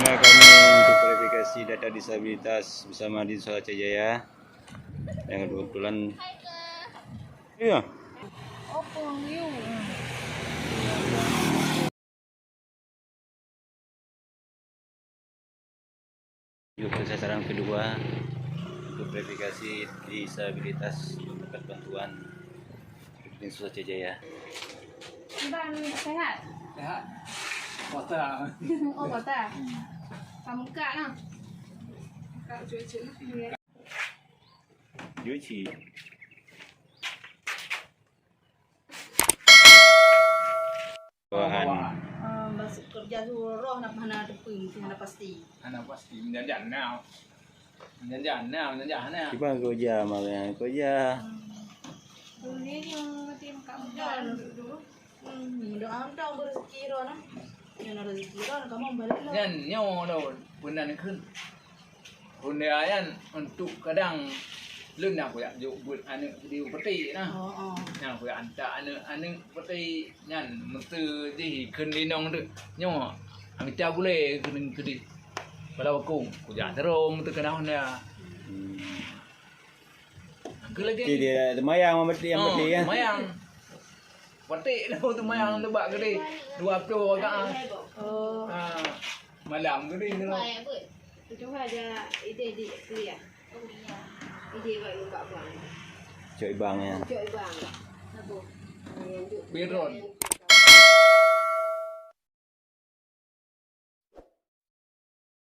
Bersama kami untuk verifikasi data disabilitas bersama di Suara Jaya yang kebetulan iya yuk ke sasaran kedua untuk verifikasi disabilitas mendapat bantuan di Suara Jaya. Bang sehat? Sehat. Kota. Oh kota. Kamu kak nah. Kak cuci. Cuci. Bahan. Masuk kerja suruh nak mana tepung sih mana pasti. Anak pasti menjanjian now. Menjanjian now. Coba kerja malah kerja. Dulu ni yang tim kamu dah dulu. Dah am dah berezeki ro nah. Yang rezeki ro kamu balik lo. Yan nyo đâu punanขึ้น. Pundayan untuk kadang lun nak ya ju buat anu di peti nah. Oh. Yang ku anta anu peti yan mentu diขึ้นdi nong tu. Nyo amita boleh ke di Palau Kung. Ku ja terong tu kenal dia. Lagi Dia temayang mati yang mati ya. Mayang. Pati tu mayang tu bak gede. 20 ka. Oh. Malam gede tu. Cuma ada ide kuliah. Ide buat lupa buang. Cok ibang ya. Cok bang. Apa? Birot.